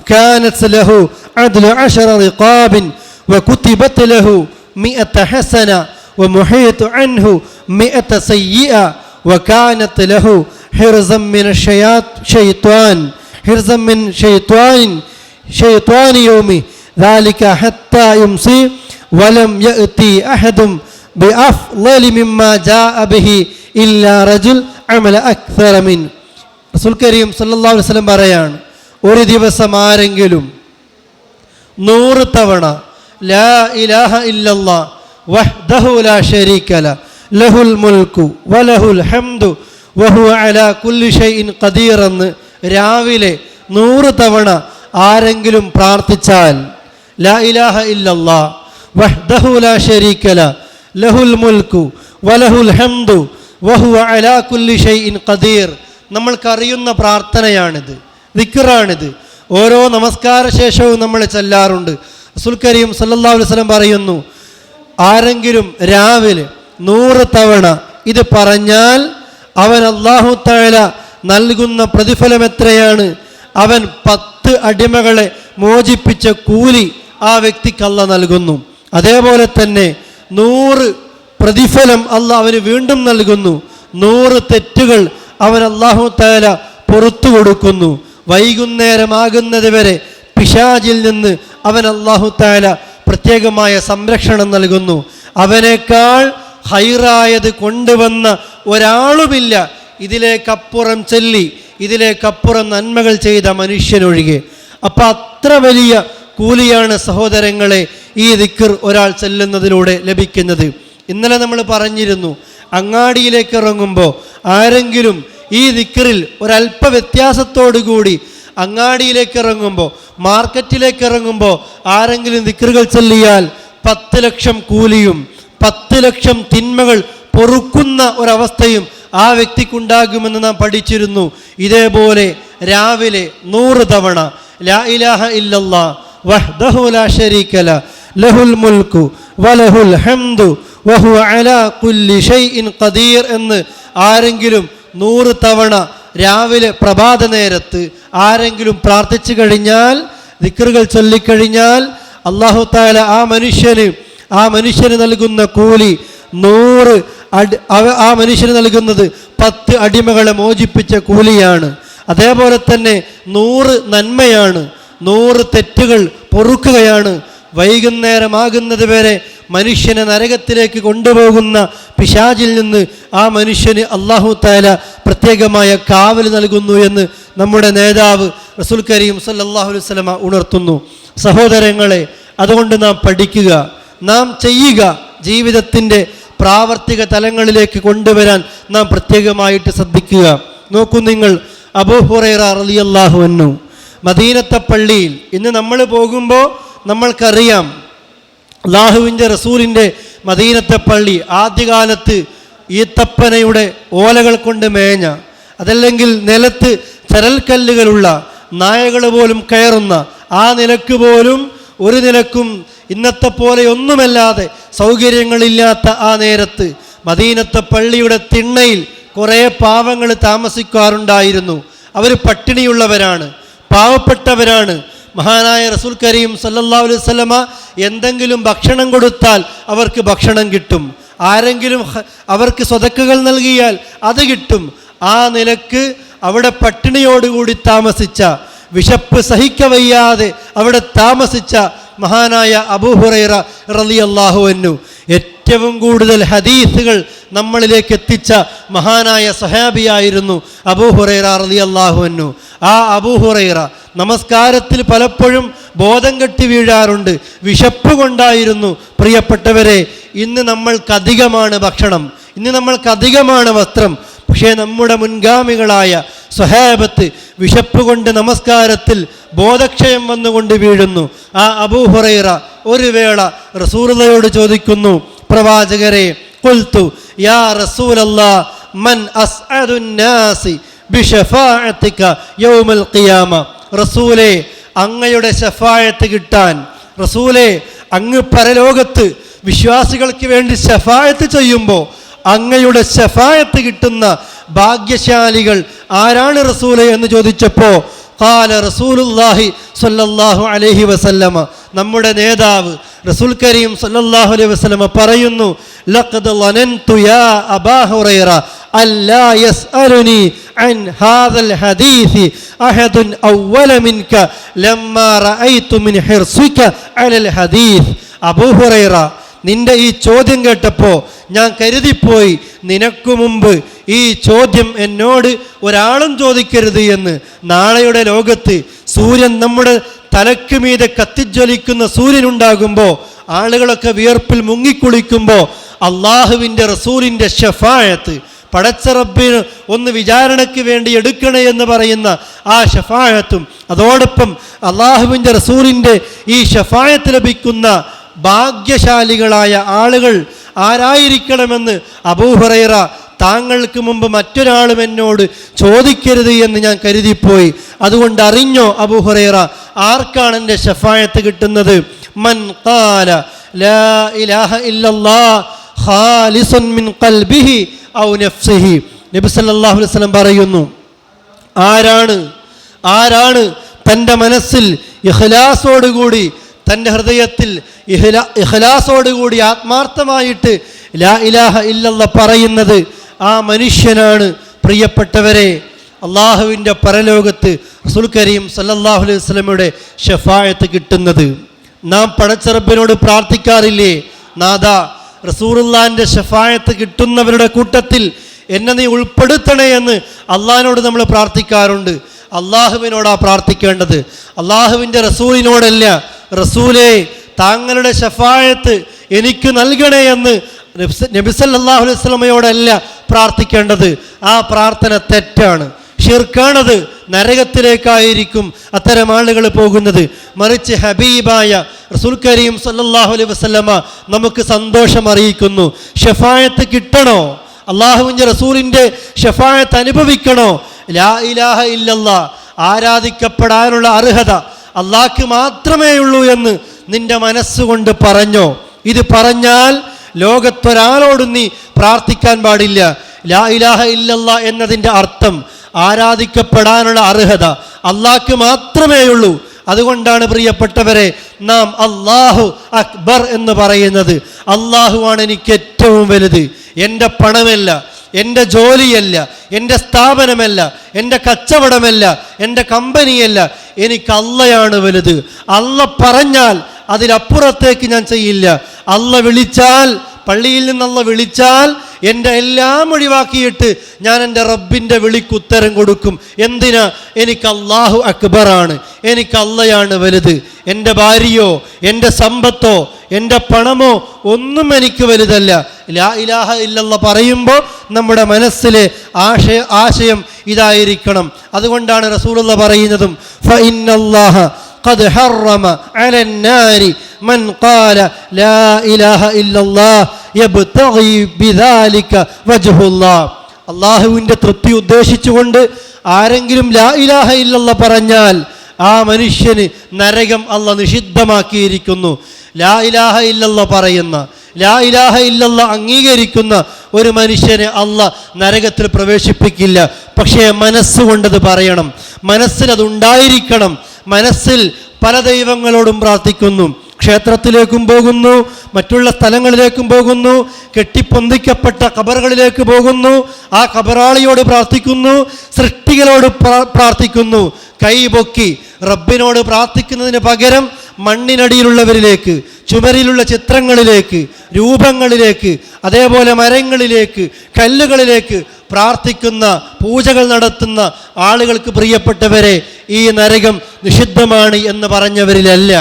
കാനത് ലഹു അദ്ലു 10 റിഖാബിൻ വകുതിബത് ലഹു 100 ഹസന വമുഹീത അൻഹു 100 സയ്യിഅ വകാനത് ലഹു ഹിർസൻ മിന ശൈത്വാൻ ഹിർസൻ മിൻ ശൈത്വാൻ യൗമി ذلك حتى يمسي ولم يأتي أحد بأفضل مما جاء به إلا رجل عمل أكثر من. റസൂൽ കരീം സല്ലല്ലാഹു അലൈഹി വസല്ലം പറയാണ്, ഒരു ദിവസം ആരെങ്കിലും 100 തവണ ലാ ഇലാഹ ഇല്ലല്ലാഹ് വഹ്ദഹു ലാ ശരീക ലഹുൽ മുൽക്കു വലഹുൽ ഹംദു വഹുവ അലാ കുല്ലി ഷൈഇൻ ഖദീർ എന്ന് രാവിലെ 100 തവണ ആരെങ്കിലും പ്രാർത്ഥിച്ചാൽ, ലാ ഇലാഹ ഇല്ലല്ലാഹ് വഹ്ദഹു ലാ ശരീക ലഹുൽ മുൽക്കു വലഹുൽ ഹംദു വഹുവ അലാ കുല്ലി ഷൈഇൻ ഖദീർ, നമ്മൾക്കറിയുന്ന പ്രാർത്ഥനയാണിത്, ദിക്റാണിത്. ഓരോ നമസ്കാര ശേഷവും നമ്മൾ ചൊല്ലാറുണ്ട്. റസൂൽ കരീം സല്ലല്ലാഹു അലൈഹി വസല്ലം പറയുന്നു, ആരെങ്കിലും രാവിലെ 100 തവണ ഇത് പറഞ്ഞാൽ അവൻ അല്ലാഹു തആല നൽകുന്ന പ്രതിഫലം എത്രയാണ്? അവൻ 10 അടിമകളെ മോചിപ്പിച്ച കൂലി ആ വ്യക്തിക്ക് അല്ലാഹ് നൽകുന്നു. അതേപോലെ തന്നെ 100 പ്രതിഫലം അല്ലാഹ് അവന് വീണ്ടും നൽകുന്നു. 100 തെറ്റുകൾ അവൻ അല്ലാഹു തആല പുറത്തു കൊടുക്കുന്നു. വൈകുന്നേരമാകുന്നത് വരെ പിശാചിൽ നിന്ന് അവൻ അല്ലാഹു തആല പ്രത്യേകമായ സംരക്ഷണം നൽകുന്നു. അവനേക്കാൾ ഹൈറായത് കൊണ്ടുവന്ന ഒരാളുമില്ല ഇതിലേക്കപ്പുറം ചൊല്ലി ഇതിലേക്കപ്പുറം നന്മകൾ ചെയ്ത മനുഷ്യനൊഴികെ. അപ്പം അത്ര വലിയ കൂലിയാണ് സഹോദരങ്ങളെ ഈ ദിക്ർ ഒരാൾ ചെല്ലുന്നതിലൂടെ ലഭിക്കുന്നത്. ഇന്നലെ നമ്മൾ പറഞ്ഞിരുന്നു, അങ്ങാടിയിലേക്ക് ഇറങ്ങുമ്പോൾ ആരെങ്കിലും ഈ ദിക്റിൽ ഒരല്പ വ്യത്യാസത്തോടുകൂടി അങ്ങാടിയിലേക്ക് ഇറങ്ങുമ്പോൾ, മാർക്കറ്റിലേക്ക് ഇറങ്ങുമ്പോൾ ആരെങ്കിലും ദിക്റുകൾ ചൊല്ലിയാൽ 10 ലക്ഷം കൂലിയും 10 ലക്ഷം തിന്മകൾ പൊറുക്കുന്ന ഒരവസ്ഥയും ആ വ്യക്തിക്കുണ്ടാകുമെന്ന് നാം പഠിച്ചിരുന്നു. ഇതേപോലെ രാവിലെ 100 തവണ ലാ ഇലാഹ ഇല്ലല്ലാഹ് വഹ്ദഹു ലാ ശരീക ലഹുൽ മുൽക്കു വലഹുൽ ഹംദു വഹുവ അലാ കുല്ലി ഷൈഇൻ ഖദീർ എന്ന് ആരെങ്കിലും 100 തവണ രാവിലെ പ്രഭാത നേരത്ത് ആരെങ്കിലും പ്രാർത്ഥിച്ചു കഴിഞ്ഞാൽ, ദിക്റുകൾ ചൊല്ലിക്കഴിഞ്ഞാൽ, അല്ലാഹു തആല ആ മനുഷ്യന് നൽകുന്ന കൂലി 100 ആ മനുഷ്യന് നൽകുന്നത് 10 അടിമകളെ മോചിപ്പിച്ച കൂലിയാണ്. അതേപോലെ തന്നെ 100 നന്മയാണ്, 100 തെറ്റുകൾ പൊറുക്കുകയാണ്, വൈകുന്നേരമാകുന്നത് വരെ മനുഷ്യനെ നരകത്തിലേക്ക് കൊണ്ടുപോകുന്ന പിശാചിൽ നിന്ന് ആ മനുഷ്യന് അല്ലാഹു തആല പ്രത്യേകമായ കാവൽ നൽകുന്നു എന്ന് നമ്മുടെ നേതാവ് റസൂൽ കരീം സല്ലല്ലാഹു അലൈഹി വസല്ലമ ഉണർത്തുന്നു. സഹോദരങ്ങളെ, അതുകൊണ്ട് നാം പഠിക്കുക, നാം ചെയ്യുക, ജീവിതത്തിൻ്റെ പ്രാവർത്തിക തലങ്ങളിലേക്ക് കൊണ്ടുവരാൻ നാം പ്രത്യേകമായിട്ട് ശ്രദ്ധിക്കുക. നോക്കൂ നിങ്ങൾ, അബൂ ഹുറൈറ റളിയല്ലാഹു അൻഹു മദീനത്തെ പള്ളിയിൽ ഇന്ന് നമ്മൾ പോകുമ്പോൾ നമ്മൾക്കറിയാം, അല്ലാഹുവിൻ്റെ റസൂലിൻ്റെ മദീനത്തെ പള്ളി ആദ്യകാലത്ത് ഈത്തപ്പനയുടെ ഓലകൾ കൊണ്ട് മേഞ്ഞ, അതല്ലെങ്കിൽ നിലത്ത് ചരൽക്കല്ലുകളുള്ള, നായകൾ പോലും കയറുന്ന ആ നിലക്ക് പോലും ഒരു നിലക്കും ഇന്നത്തെ പോലെ ഒന്നുമല്ലാതെ സൗകര്യങ്ങളില്ലാത്ത ആ നേരത്ത് മദീനത്തെ പള്ളിയുടെ തിണ്ണയിൽ കുറേ പാവങ്ങൾ താമസിക്കാറുണ്ടായിരുന്നു. അവർ പട്ടിണിയുള്ളവരാണ്, പാവപ്പെട്ടവരാണ്. മഹാനായ റസൂൽ കരീം സല്ലല്ലാഹു അലൈഹി വസല്ലമ എന്തെങ്കിലും ഭക്ഷണം കൊടുത്താൽ അവർക്ക് ഭക്ഷണം കിട്ടും, ആരെങ്കിലും അവർക്ക് സ്വതക്കകൾ നൽകിയാൽ അത് കിട്ടും. ആ നിലക്ക് അവിടെ പട്ടിണിയോടുകൂടി താമസിച്ച, വിശപ്പ് സഹിക്കവയ്യാതെ അവിടെ താമസിച്ച മഹാനായ അബൂ ഹുറൈറ റളിയല്ലാഹു അൻഹു ഏറ്റവും കൂടുതൽ ഹദീസുകൾ നമ്മളിലേക്ക് എത്തിച്ച മഹാനായ സഹാബിയായിരുന്നു അബൂ ഹുറൈറ റളിയല്ലാഹു അൻഹു. ആ അബൂ ഹുറൈറ നമസ്കാരത്തിൽ പലപ്പോഴും ബോധം കെട്ടി വീഴാറുണ്ട്, വിശപ്പ് കൊണ്ടായിരുന്നു. പ്രിയപ്പെട്ടവരെ, ഇന്ന് നമ്മൾക്കധികമാണ് ഭക്ഷണം, ഇന്ന് നമ്മൾക്കധികമാണ് വസ്ത്രം. പക്ഷേ നമ്മുടെ മുൻഗാമികളായ സ്വഹാബത്ത് വിശപ്പ് കൊണ്ട് നമസ്കാരത്തിൽ ബോധക്ഷയം വന്നുകൊണ്ട് വീഴുന്നു. ആ അബൂ ഹുറൈറ ഒരു വേള റസൂലുള്ളാഹിയോട് ചോദിക്കുന്നു, പ്രവാചകരെ, ഖുൽതു യാ റസൂലല്ലാഹ് മൻ അസ്അദുൻ നാസി ബിശഫാഅതിക യൗമൽ ഖിയാമ. റസൂലേ, അങ്ങയുടെ ശഫാഅത്ത് കിട്ടാൻ, റസൂലേ, അങ്ങ് പരലോകത്ത് വിശ്വാസികൾക്ക് വേണ്ടി ശഫാഅത്ത് ചെയ്യുമ്പോൾ അങ്ങയുടെ ശഫാഅത്ത് കിട്ടുന്ന ഭാഗ്യശാലികൾ ആരാണ് റസൂലേ എന്ന് ചോദിച്ചപ്പോൾ ഖാല റസൂലുള്ളാഹി സ്വല്ലല്ലാഹു അലൈഹി വസല്ലമ, നമ്മുടെ നേതാവ് റസൂൽ കരീം സ്വല്ലല്ലാഹു അലൈഹി വസല്ലമ പറയുന്നു, ലഖദ് ലനൻതു യാ അബാ ഹുറൈറ അല്ലാ യസ്അലുനി അൻ ഹാദൽ ഹദീസ് അഹദുൻ അവ്വല മിൻക ലമ്മാ റഅയ്തു മിൻ ഹിർസിക അലൽ ഹദീസ്. അബൂ ഹുറൈറ, നിന്റെ ഈ ചോദ്യം കേട്ടപ്പോൾ ഞാൻ കരുതിപ്പോയി, നിനക്കു മുമ്പ് ഈ ചോദ്യം എന്നോട് ഒരാളും ചോദിക്കരുത് എന്ന്. നാളെയുടെ ലോകത്ത് സൂര്യൻ നമ്മുടെ തലക്ക് മീതെ കത്തിജ്വലിക്കുന്ന സൂര്യനുണ്ടാകുമ്പോൾ, ആളുകളൊക്കെ വിയർപ്പിൽ മുങ്ങിക്കുളിക്കുമ്പോൾ അള്ളാഹുവിൻ്റെ റസൂലിൻ്റെ ഷഫായത്ത്, പടച്ച റബ്ബിന് ഒന്ന് വിചാരണയ്ക്ക് വേണ്ടി എടുക്കണേ എന്ന് പറയുന്ന ആ ഷഫായത്തും, അതോടൊപ്പം അള്ളാഹുവിൻ്റെ റസൂലിൻ്റെ ഈ ഷഫായത്ത് ലഭിക്കുന്ന ഭാഗ്യശാലികളായ ആളുകൾ ആരായിരിക്കണമെന്ന് അബൂ ഹുറൈറ താങ്കൾക്ക് മുമ്പ് മറ്റൊരാളും എന്നോട് ചോദിക്കരുത് എന്ന് ഞാൻ കരുതിപ്പോയി. അതുകൊണ്ട് അറിഞ്ഞോ അബൂ ഹുറൈറ, ആർക്കാണ് എൻ്റെ ശഫായത്ത് കിട്ടുന്നത്? മൻ ഖാല ലാ ഇലാഹ ഇല്ലല്ലാഹ് ഖാലിസൻ മിൻ ഖൽബിഹി ഔ നഫ്സിഹി. നബി സല്ലല്ലാഹു അലൈഹി വസല്ലം പറയുന്നു, ആരാണ് തൻ്റെ മനസ്സിൽ ഇഖ്ലാസോടുകൂടി, തൻ്റെ ഹൃദയത്തിൽ ഇഖ്ലാസോടുകൂടി ആത്മാർത്ഥമായിട്ട് ലാ ഇലാഹ ഇല്ലല്ലാഹ് പറയുന്നത്, ആ മനുഷ്യനാണ് പ്രിയപ്പെട്ടവരെ അള്ളാഹുവിൻ്റെ പരലോകത്ത് റസൂൽ കരീം സല്ലല്ലാഹു അലൈഹി വസല്ലമയുടെ ശഫാഅത്ത് കിട്ടുന്നത്. നാം പടച്ച റബ്ബിനോട് പ്രാർത്ഥിക്കാറില്ലേ, നാദാ റസൂലുള്ളാഹിൻ്റെ ശഫാഅത്ത് കിട്ടുന്നവരുടെ കൂട്ടത്തിൽ എന്നെ നീ ഉൾപ്പെടുത്തണേ എന്ന് അള്ളാഹിനോട് നമ്മൾ പ്രാർത്ഥിക്കാറുണ്ട്. അള്ളാഹുവിനോടാ പ്രാർത്ഥിക്കേണ്ടത്, അള്ളാഹുവിൻ്റെ റസൂലിനോടല്ല. റസൂലേ, താങ്കളുടെ ശഫാഅത്ത് എനിക്ക് നൽകണേ എന്ന് നബി സല്ലല്ലാഹു അലൈഹി വസല്ലമയോടല്ല പ്രാർത്ഥിക്കേണ്ടത്. ആ പ്രാർത്ഥന തെറ്റാണ്, ഷിർക്കാണത്, നരകത്തിലേക്കായിരിക്കും അത്തരം ആളുകൾ പോകുന്നത്. മറിച്ച് ഹബീബായ റസൂൽ കരീം സല്ലല്ലാഹു അലൈഹി വസല്ലമ നമുക്ക് സന്തോഷം അറിയിക്കുന്നു. ഷഫാഅത്ത് കിട്ടണോ, അള്ളാഹുവിൻ്റെ റസൂലിൻ്റെ ഷഫാഅത്ത് അനുഭവിക്കണോ, ലാ ഇലാഹ ഇല്ലല്ലാഹ് ആരാധിക്കപ്പെടാനുള്ള അർഹത അള്ളാഹ്ക്ക് മാത്രമേ ഉള്ളൂ എന്ന് നിന്റെ മനസ്സുകൊണ്ട് പറഞ്ഞോ. ഇത് പറഞ്ഞാൽ ലോകത്തൊരാളോടും നീ പ്രാർത്ഥിക്കാൻ പാടില്ല. ലാ ഇലാഹ ഇല്ലല്ലാഹ് എന്നതിൻ്റെ അർത്ഥം ആരാധിക്കപ്പെടാനുള്ള അർഹത അള്ളാഹ്ക്ക് മാത്രമേ ഉള്ളൂ. അതുകൊണ്ടാണ് പ്രിയപ്പെട്ടവരെ നാം അല്ലാഹു അക്ബർ എന്ന് പറയുന്നത്. അള്ളാഹുവാണ് എനിക്ക് ഏറ്റവും വലുത്. എൻ്റെ പണമല്ല, എൻ്റെ ജോലിയല്ല, എൻ്റെ സ്ഥാപനമല്ല, എൻ്റെ കച്ചവടമല്ല, എൻ്റെ കമ്പനിയല്ല, എനിക്ക് അള്ളയാണ് വലുത്. അള്ള പറഞ്ഞാൽ അതിലപ്പുറത്തേക്ക് ഞാൻ ചെയ്യില്ല. അള്ള വിളിച്ചാൽ, പള്ളിയിൽ നിന്നുള്ള വിളിച്ചാൽ എൻ്റെ എല്ലാം ഒഴിവാക്കിയിട്ട് ഞാൻ എൻ്റെ റബ്ബിൻ്റെ വിളിക്കുത്തരം കൊടുക്കും. എന്തിനാ? എനിക്ക് അല്ലാഹു അക്ബറാണ്, എനിക്ക് അള്ളയാണ് വലുത്. എൻ്റെ ഭാര്യയോ എൻ്റെ സമ്പത്തോ എൻ്റെ പണമോ ഒന്നും എനിക്ക് വലുതല്ല. ലാ ഇലാഹ ഇല്ലല്ലാഹ് പറയുമ്പോൾ നമ്മുടെ മനസ്സിലെ ആശയം ഇതായിരിക്കണം. അതുകൊണ്ടാണ് റസൂലുള്ളാഹി പറയുന്നതും ഫഇന്നല്ലാഹ ഖദ് ഹറമ അലൻ നാരി മൻ ഖാല ലാ ഇലാഹ ഇല്ലല്ലാഹ് യബ്തഗി ബിദാലിക വജ്ഹുല്ലാഹ്. അല്ലാഹുവിൻ്റെ തൃപ്തി ഉദ്ദേശിച്ചുകൊണ്ട് ആരെങ്കിലും ലാ ഇലാഹ ഇല്ലല്ലാഹ് പറഞ്ഞാൽ ആ മനുഷ്യന് നരകം അല്ലാഹ് നിഷിദ്ധമാക്കിയിരിക്കുന്നു. ലാ ഇലാഹ ഇല്ലല്ലാഹ് പറയുന്ന, ലാ ഇലാഹ ഇല്ലല്ലാഹ് അംഗീകരിക്കുന്ന ഒരു മനുഷ്യനെ അല്ലാഹ് നരകത്തിൽ പ്രവേശിപ്പിക്കില്ല. പക്ഷേ മനസ്സുകൊണ്ടത് പറയണം, മനസ്സിലതുണ്ടായിരിക്കണം. മനസ്സിൽ പല ദൈവങ്ങളോടും പ്രാർത്ഥിക്കുന്നു, ക്ഷേത്രത്തിലേക്കും പോകുന്നു, മറ്റുള്ള സ്ഥലങ്ങളിലേക്കും പോകുന്നു, കെട്ടിപ്പൊന്തിക്കപ്പെട്ട ഖബറുകളിലേക്ക് പോകുന്നു, ആ ഖബറാളിയോട് പ്രാർത്ഥിക്കുന്നു, സൃഷ്ടികളോട് പ്രാർത്ഥിക്കുന്നു. കൈപൊക്കി റബ്ബിനോട് പ്രാർത്ഥിക്കുന്നതിന് പകരം മണ്ണിനടിയിലുള്ളവരിലേക്ക്, ചുമരിലുള്ള ചിത്രങ്ങളിലേക്ക്, രൂപങ്ങളിലേക്ക്, അതേപോലെ മരങ്ങളിലേക്ക്, കല്ലുകളിലേക്ക് പ്രാർത്ഥിക്കുന്ന, പൂജകൾ നടത്തുന്ന ആളുകൾക്ക് പ്രിയപ്പെട്ടവരെ, ഈ നരകം നിഷിദ്ധമാണ് എന്ന് പറഞ്ഞവരിലല്ല.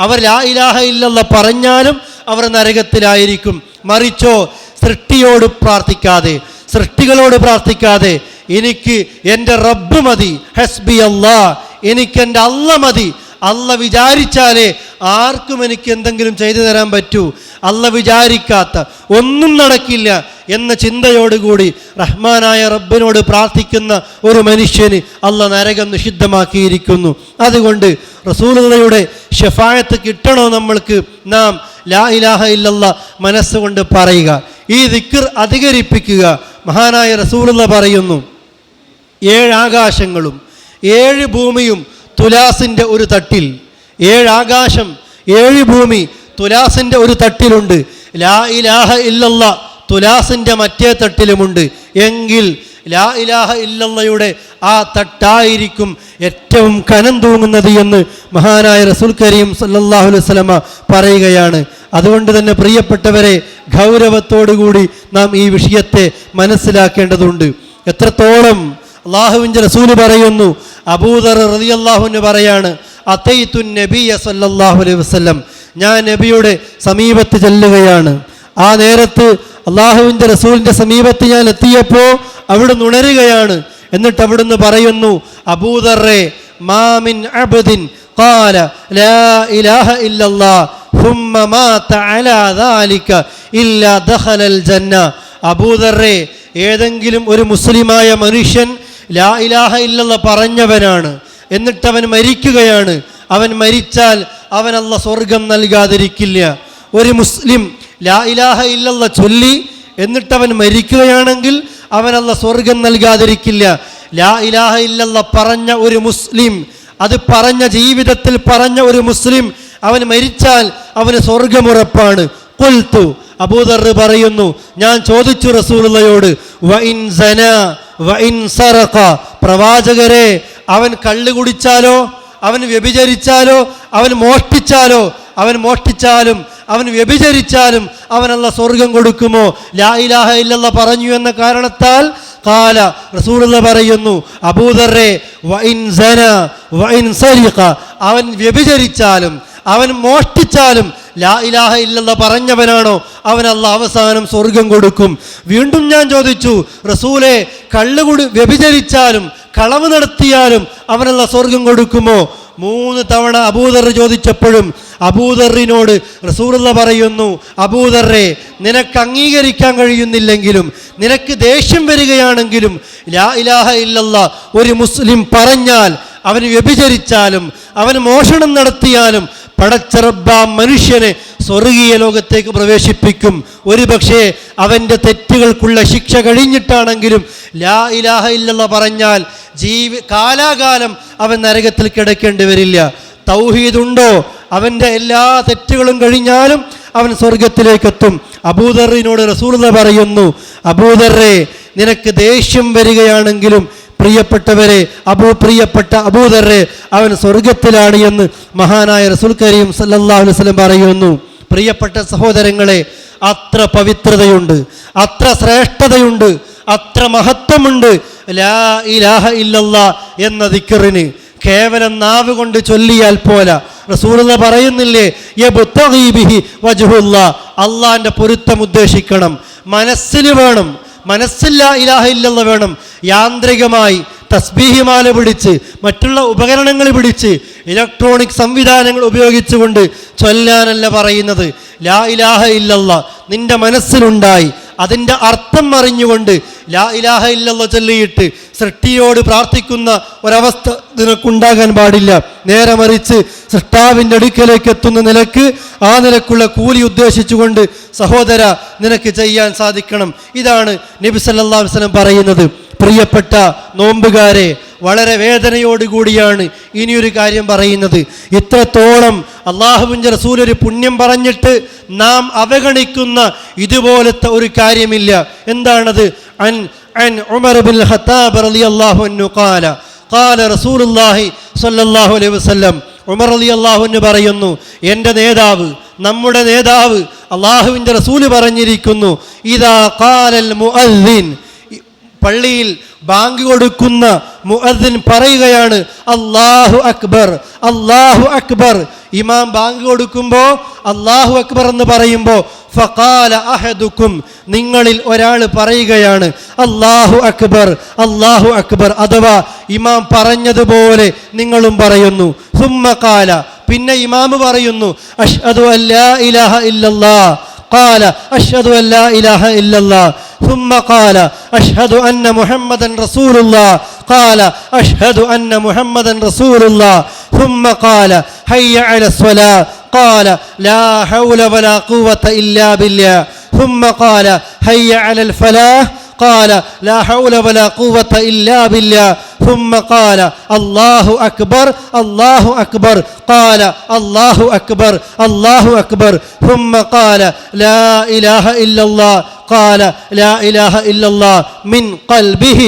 അവർ ലാ ഇലാഹ ഇല്ലല്ലാഹ് പറഞ്ഞാലും അവർ നരകത്തിലായിരിക്കും. മറിച്ചോ സൃഷ്ടിയോട് പ്രാർത്ഥിക്കാതെ, സൃഷ്ടികളോട് പ്രാർത്ഥിക്കാതെ, എനിക്ക് എൻ്റെ റബ്ബ് മതി, ഹസ്ബി അല്ലാഹ്, എനിക്ക് എൻ്റെ അള്ള മതി, അള്ള വിചാരിച്ചാലേ ആർക്കും എനിക്ക് എന്തെങ്കിലും ചെയ്തു തരാൻ പറ്റൂ, അള്ള വിചാരിക്കാത്ത ഒന്നും നടക്കില്ല എന്ന ചിന്തയോടുകൂടി റഹ്മാനായ റബ്ബിനോട് പ്രാർത്ഥിക്കുന്ന ഒരു മനുഷ്യന് അള്ള നരകം നിഷിദ്ധമാക്കിയിരിക്കുന്നു. അതുകൊണ്ട് റസൂലുള്ളാഹിയുടെ ശഫാഅത്ത് കിട്ടണോ നമ്മൾക്ക്, നാം ലാ ഇലാഹ ഇല്ലല്ലാഹ് മനസ്സുകൊണ്ട് പറയുക, ഈ ദിക്ർ അധികരിപ്പിക്കുക. മഹാനായ റസൂലുള്ളാഹി പറയുന്നു, 7 ആകാശങ്ങളും 7 ഭൂമിയും തുലാസിൻ്റെ ഒരു തട്ടിൽ, 7 ആകാശം 7 ഭൂമി തുലാസിൻ്റെ ഒരു തട്ടിലുണ്ട്. ലാ ഇലാഹ ഇല്ലല്ലാഹ് തുലാസിൻ്റെ മറ്റേ തട്ടിലുമുണ്ട്. എങ്കിൽ ലാ ഇലാഹ ഇല്ലല്ലാഹയുടെ ആ തട്ടായിരിക്കും ഏറ്റവും കനം തൂങ്ങുന്നത് എന്ന് മഹാനായ റസൂൽ കരീം സല്ലല്ലാഹു അലൈഹി വസല്ലമ പറയുകയാണ്. അതുകൊണ്ട് തന്നെ പ്രിയപ്പെട്ടവരെ, ഗൗരവത്തോടുകൂടി നാം ഈ വിഷയത്തെ മനസ്സിലാക്കേണ്ടതുണ്ട്. എത്രത്തോളം അല്ലാഹുവിൻ്റെ റസൂൽ പറയുന്നു, അബൂദർ റളിയല്ലാഹു അൻഹു പറയാണ്, അതൈതു നബിയ സല്ലല്ലാഹു അലൈഹി വസല്ലം, ഞാൻ നബിയുടെ സമീപത്ത് ചെല്ലുകയാണ്. ആ നേരത്ത് അല്ലാഹുവിൻ്റെ റസൂലിൻ്റെ സമീപത്ത് ഞാൻ എത്തിയപ്പോൾ അവിടുന്ന് ഉണരുകയാണ്. എന്നിട്ട് അവിടുന്ന് പറയുന്നു, അബൂദർറെ, മാ മിൻ അബ്ദിൻ ഖാല ലാ ഇലാഹ ഇല്ലല്ലാഹ് ثم مات على ذلك إلا دخل الجنة. അബൂദർറെ, ഏതെങ്കിലും ഒരു മുസ്ലിമായ മനുഷ്യൻ ലാ ഇലാഹ ഇല്ലല്ലാഹ് പറഞ്ഞവനാണ്, എന്നിട്ട് അവൻ മരിക്കുകയാണ്. അവൻ മരിച്ചാൽ അവൻ അല്ലാഹ് സ്വർഗം നൽകാതിരിക്കില്ല. ഒരു മുസ്ലിം ലാ ഇലാഹ ഇല്ലല്ലാഹ് ചൊല്ലി എന്നിട്ട് അവൻ മരിക്കുകയാണെങ്കിൽ അവൻ അല്ലാഹ് സ്വർഗം നൽകാതിരിക്കില്ല. ലാ ഇലാഹ ഇല്ലല്ലാഹ് പറഞ്ഞ ഒരു മുസ്ലിം, അത് പറഞ്ഞ ജീവിതത്തിൽ പറഞ്ഞ ഒരു മുസ്ലിം, അവൻ മരിച്ചാൽ അവന് സ്വർഗമുറപ്പാണ്. ഖുൽതു, അബൂദർ പറയുന്നു, ഞാൻ ചോദിച്ചു റസൂലുള്ളാഹിയോട്, വഇൻ സനാ വഇൻ സറഖ, പ്രവാചകരെ, അവൻ കള്ളു കുടിച്ചാലോ, അവൻ വ്യഭിചരിച്ചാലോ, അവൻ മോഷ്ടിച്ചാലും അവൻ വ്യഭിചരിച്ചാലും അവൻ അല്ലാഹ് സ്വർഗം കൊടുക്കുമോ? ലാ ഇലാഹ ഇല്ലല്ലാഹ് പറഞ്ഞു എന്ന കാരണത്താൽ. ഖാല, റസൂലുള്ളാഹി പറയുന്നു, അബൂദർറെ, വഇൻ സനാ വഇൻ സരിഖ, അവൻ വ്യഭിചരിച്ചാലും അവൻ മോഷ്ടിച്ചാലും ലാ ഇലാഹ ഇല്ലല്ലാഹ് പറഞ്ഞവനാണോ അവൻ അല്ലാഹ് അവസാനം സ്വർഗം കൊടുക്കും. വീണ്ടും ഞാൻ ചോദിച്ചു, റസൂലേ, വ്യഭിചരിച്ചാലും കളവ് നടത്തിയാലും അവൻ അല്ലാഹ് സ്വർഗം കൊടുക്കുമോ? 3 തവണ അബൂദർ ചോദിച്ചപ്പോഴും അബൂദറിനോട് റസൂലുള്ളാഹി പറയുന്നു, അബൂദർറെ, നിനക്ക് അംഗീകരിക്കാൻ കഴിയുന്നില്ലെങ്കിലും, നിനക്ക് ദേഷ്യം വരികയാണെങ്കിലും, ലാ ഇലാഹ ഇല്ലല്ലാഹ് ഒരു മുസ്ലിം പറഞ്ഞാൽ, അവൻ വ്യഭിചരിച്ചാലും അവൻ മോഷണം നടത്തിയാലും പടച്ച റബ്ബ് ആ മനുഷ്യനെ സ്വർഗീയ ലോകത്തേക്ക് പ്രവേശിപ്പിക്കും. ഒരുപക്ഷെ അവൻ്റെ തെറ്റുകൾക്കുള്ള ശിക്ഷ കഴിഞ്ഞിട്ടാണെങ്കിലും ലാ ഇലാഹ ഇല്ലല്ലാഹ് പറഞ്ഞാൽ കാലാകാലം അവൻ നരകത്തിൽ കിടക്കേണ്ടി വരില്ല. തൗഹീദുണ്ടോ, അവൻ്റെ എല്ലാ തെറ്റുകളും കഴിഞ്ഞാലും അവൻ സ്വർഗത്തിലേക്കെത്തും. അബൂദറിനോട് റസൂലുള്ളാഹി പറയുന്നു, അബൂദർറെ, നിനക്ക് ദേഷ്യം വരികയാണെങ്കിലും പ്രിയപ്പെട്ടവരെ, പ്രിയപ്പെട്ട അബൂദർറെ, അവൻ സ്വർഗത്തിലാണ് എന്ന് മഹാനായ റസൂൽ കരീം സല്ലല്ലാഹു അലൈഹി വസല്ലം പറയുന്നു. പ്രിയപ്പെട്ട സഹോദരങ്ങളെ, അത്ര പവിത്രതയുണ്ട്, അത്ര ശ്രേഷ്ഠതയുണ്ട്, അത്ര മഹത്വമുണ്ട് ലാ ഇലാഹ ഇല്ലല്ലാഹ് എന്ന ദിക്റിന്. കേവലം നാവ് കൊണ്ട് ചൊല്ലിയാൽ പോരാ. റസൂലുള്ളാഹി പറയുന്നില്ലേ, യബ്തഗി ബിഹി വജ്ഹുല്ലാഹ്, അള്ളാന്റെ പൊരുത്തം ഉദ്ദേശിക്കണം. മനസ്സിൽ വേണം, മനസ്സിൽ ലാ ഇലാഹ ഇല്ലല്ലാഹ് വേണം. യാന്ത്രികമായി തസ്ബീഹ് മാല പിടിച്ച് മറ്റുള്ള ഉപകരണങ്ങൾ പിടിച്ച് ഇലക്ട്രോണിക് സംവിധാനങ്ങൾ ഉപയോഗിച്ചുകൊണ്ട് ചൊല്ലാനല്ല പറയുന്നത്. ലാ ഇലാഹ ഇല്ലല്ലാഹ് നിന്റെ മനസ്സിലുണ്ടായി അതിൻ്റെ അർത്ഥം അറിഞ്ഞുകൊണ്ട് ലാ ഇലാഹ ഇല്ലല്ലാഹ് ചൊല്ലിയിട്ട് സൃഷ്ടിയോട് പ്രാർത്ഥിക്കുന്ന ഒരവസ്ഥ നിനക്കുണ്ടാകാൻ പാടില്ല. നേരെ മറിച്ച് സൃഷ്ടാവിൻ്റെ അടുക്കലേക്ക് എത്തുന്ന നിലക്ക് ആ നിലക്കുള്ള കൂലി ഉദ്ദേശിച്ചുകൊണ്ട് സഹോദര നിനക്ക് ചെയ്യാൻ സാധിക്കണം. ഇതാണ് നബി സല്ലല്ലാഹു അലൈഹി വസല്ലം പറയുന്നത്. പ്രിയപ്പെട്ട നോമ്പുകാരെ, വളരെ വേദനയോടുകൂടിയാണ് ഇനിയൊരു കാര്യം പറയുന്നത്. ഇത്രത്തോളം അല്ലാഹുവിൻ്റെ റസൂൽ ഒരു പുണ്യം പറഞ്ഞിട്ട് നാം അവഗണിക്കുന്ന ഇതുപോലത്തെ ഒരു കാര്യമില്ല. എന്താണത്? അൻ ഉമർ ബിൻ ഖത്താബ് റളിയല്ലാഹു അൻഹു ഖാല റസൂലുള്ളാഹി സ്വല്ലല്ലാഹു അലൈഹി വസല്ലം, ഉമർ റളിയല്ലാഹു അൻഹു പറയുന്നു, എൻ്റെ നേതാവ്, നമ്മുടെ നേതാവ് അല്ലാഹുവിൻ്റെ റസൂൽ പറഞ്ഞിരിക്കുന്നു, ഇദാ ഖാലൽ മുഅദ്ദിൻ, പള്ളിയിൽ ബാങ്ക് കൊടുക്കുന്ന മുഅദ്ദിൻ പറയുകയാണ് അല്ലാഹു അക്ബർ, അല്ലാഹു അക്ബർ. ഇമാം ബാങ്ക് കൊടുക്കുമ്പോൾ അല്ലാഹു അക്ബർ എന്ന് പറയുമ്പോൾ ഫഖാല അഹദുക്കും, നിങ്ങളിൽ ഒരാൾ പറയുകയാണ് അല്ലാഹു അക്ബർ, അല്ലാഹു അക്ബർ, അഥവാ ഇമാം പറഞ്ഞതുപോലെ നിങ്ങളും പറയുന്നു. സുമ്മ ഖാല, പിന്നെ ഇമാം പറയുന്നു അഷ്ഹദു അല്ലാ ഇലാഹ ഇല്ലല്ലാഹ്, ഖാല അഷ്ഹദു അല്ലാ ഇലാഹ ഇല്ലല്ലാഹ്. ثم قال أشهد أن محمدا رسول الله، قال أشهد أن محمدا رسول الله. ثم قال هيا على الصلاة، قال لا حول ولا قوة إلا بالله. ثم قال هيا على الفلاح، قال لا حول ولا قوة إلا بالله. ثم قال الله أكبر، الله أكبر، قال الله أكبر، الله أكبر. ثم قال لا إله إلا الله، قال لا إله إلا الله من قلبه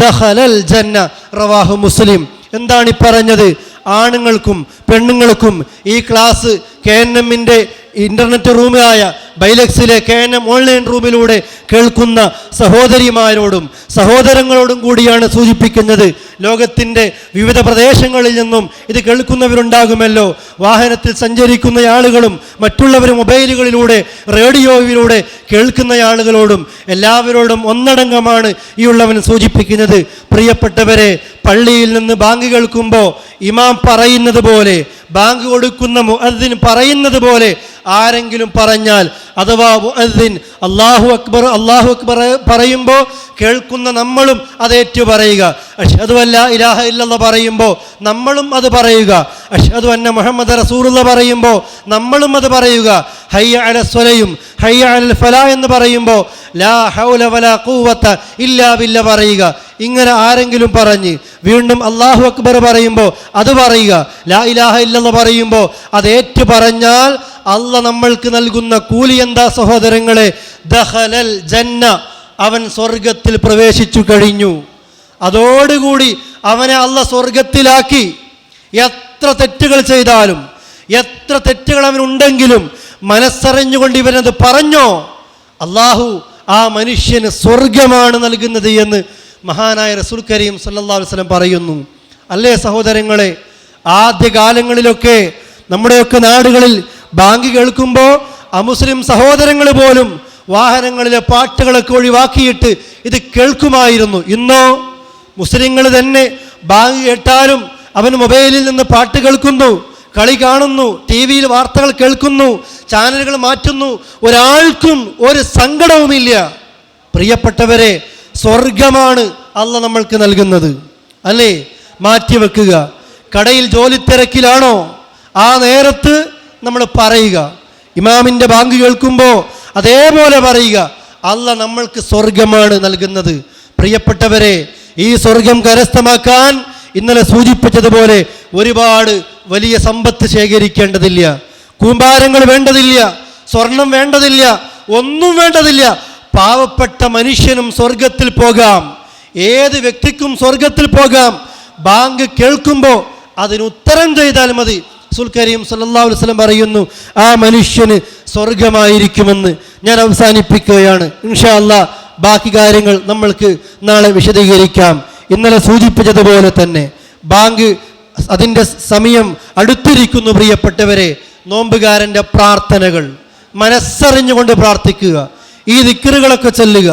دخل الجنة. റവാഹു മുസ്ലിം. എന്താണ് ഈ പറഞ്ഞത്? ആണുങ്ങൾക്കും പെണ്ണുങ്ങൾക്കും ഈ ക്ലാസ് KNM-ന്റെ ഇന്റർനെറ്റ് റൂമായ ബൈലക്സിലെ KNM ഓൺലൈൻ റൂമിലൂടെ കേൾക്കുന്ന സഹോദരിമാരോടും സഹോദരങ്ങളോടും കൂടിയാണ് സൂചിപ്പിക്കുന്നത്. ലോകത്തിൻ്റെ വിവിധ പ്രദേശങ്ങളിൽ നിന്നും ഇത് കേൾക്കുന്നവരുണ്ടാകുമല്ലോ. വാഹനത്തിൽ സഞ്ചരിക്കുന്ന ആളുകളും മറ്റുള്ളവരും മൊബൈലുകളിലൂടെ റേഡിയോയിലൂടെ കേൾക്കുന്ന ആളുകളോടും എല്ലാവരോടും ഒന്നടങ്കമാണ് ഈ ഉള്ളവൻ സൂചിപ്പിക്കുന്നത്. പ്രിയപ്പെട്ടവരെ, പള്ളിയിൽ നിന്ന് ബാങ്ക് കേൾക്കുമ്പോൾ ഇമാം പറയുന്നത് പോലെ, ബാങ്ക് കൊടുക്കുന്ന മുഅദ്ദിൻ പറയുന്നത് പോലെ ആരെങ്കിലും പറഞ്ഞാൽ, അഥവാ മുഅദ്ദിൻ അല്ലാഹു അക്ബർ, അല്ലാഹു അക്ബർ പറയുമ്പോൾ കേൾക്കുന്ന നമ്മളും അതേറ്റു പറയുക. അഷ്ഹദു അല്ലാ ഇലാഹ ഇല്ലല്ലാഹ് പറയുമ്പോൾ നമ്മളും അത് പറയുക. അഷ്ഹദു അന്ന മുഹമ്മദ് റസൂലുള്ളാഹ് പറയുമ്പോൾ നമ്മളും അത് പറയുക. ഹയ്യ അലൽ സ്വലയും ഹയ്യ അലൽ ഫലാ എന്ന് പറയുമ്പോൾ ലാ ഹൗല വലാ ഖുവത ഇല്ലാ ബില്ലാ പറയുക. ഇങ്ങനെ ആരെങ്കിലും പറഞ്ഞ് വീണ്ടും അല്ലാഹു അക്ബർ പറയുമ്പോൾ അത് പറയുക, ലാ ഇലാഹ ഇല്ലല്ലാഹ് പറയുമ്പോൾ അതേറ്റു പറഞ്ഞാൽ അള്ളാഹ് നമ്മൾക്ക് നൽകുന്ന കൂലി എന്താ സഹോദരങ്ങളെ? ദഖലൽ ജന്ന, അവൻ സ്വർഗത്തിൽ പ്രവേശിച്ചു കഴിഞ്ഞു. അതോടുകൂടി അവനെ അള്ളാഹ് സ്വർഗത്തിലാക്കി. എത്ര തെറ്റുകൾ ചെയ്താലും, എത്ര തെറ്റുകൾ അവനുണ്ടെങ്കിലും മനസ്സറിഞ്ഞുകൊണ്ട് ഇവനത് പറഞ്ഞോ, അള്ളാഹു ആ മനുഷ്യന് സ്വർഗമാണ് നൽകുന്നത് എന്ന് മഹാനായ റസൂൽ കരീം സല്ലല്ലാഹു അലൈഹി വസല്ലം പറയുന്നു. അല്ലേ സഹോദരങ്ങളെ, ആദ്യകാലങ്ങളിലൊക്കെ നമ്മുടെയൊക്കെ നാടുകളിൽ ബാങ്ക് കേൾക്കുമ്പോൾ അമുസ്ലിം സഹോദരങ്ങൾ പോലും വാഹനങ്ങളിലെ പാട്ടുകളൊക്കെ ഒഴിവാക്കിയിട്ട് ഇത് കേൾക്കുമായിരുന്നു. ഇന്നോ മുസ്ലിങ്ങൾ തന്നെ ബാങ്ക് കേട്ടാലും അവൻ മൊബൈലിൽ നിന്ന് പാട്ട് കേൾക്കുന്നു, കളി കാണുന്നു, TV യിൽ വാർത്തകൾ കേൾക്കുന്നു, ചാനലുകൾ മാറ്റുന്നു. ഒരാൾക്കും ഒരു സങ്കടവുമില്ല. പ്രിയപ്പെട്ടവരെ, സ്വർഗമാണ് അള്ളാഹ് നമ്മൾക്ക് നൽകുന്നത്. അല്ലേ? മാറ്റിവെക്കുക. കടയിൽ ജോലി തിരക്കിലാണോ, ആ നേരത്ത് നമ്മൾ പറയുക. ഇമാമിൻ്റെ ബാങ്ക് കേൾക്കുമ്പോൾ അതേപോലെ പറയുക, അള്ളാഹ് നമ്മൾക്ക് സ്വർഗമാണ് നൽകുന്നത്. പ്രിയപ്പെട്ടവരെ, ഈ സ്വർഗം കരസ്ഥമാക്കാൻ ഇന്നലെ സൂചിപ്പിച്ചതുപോലെ ഒരുപാട് വലിയ സമ്പത്ത് ശേഖരിക്കേണ്ടതില്ല, കൂമ്പാരങ്ങൾ വേണ്ടതില്ല, സ്വർണം വേണ്ടതില്ല, ഒന്നും വേണ്ടതില്ല. പാവപ്പെട്ട മനുഷ്യനും സ്വർഗത്തിൽ പോകാം. ഏത് വ്യക്തിക്കും സ്വർഗത്തിൽ പോകാം. ബാങ്ക് കേൾക്കുമ്പോൾ അതിന് ഉത്തരം ചെയ്താൽ മതി. റസൂൽ കരീം സല്ലല്ലാഹു അലൈഹി വസല്ലം പറയുന്നു, ആ മനുഷ്യന് സ്വർഗമായിരിക്കുമെന്ന്. ഞാൻ അവസാനിപ്പിക്കുകയാണ്. ഇൻഷാ അല്ലാഹ് ബാക്കി കാര്യങ്ങൾ നമ്മൾക്ക് നാളെ വിശദീകരിക്കാം. ഇന്നലെ സൂചിപ്പിച്ചതുപോലെ തന്നെ ബാങ്ക് അതിൻ്റെ സമയം അടുത്തിരിക്കുന്നു. പ്രിയപ്പെട്ടവരെ, നോമ്പുകാരൻ്റെ പ്രാർത്ഥനകൾ മനസ്സറിഞ്ഞുകൊണ്ട് പ്രാർത്ഥിക്കുക. ഈ ദിക്റുകളൊക്കെ ചൊല്ലുക.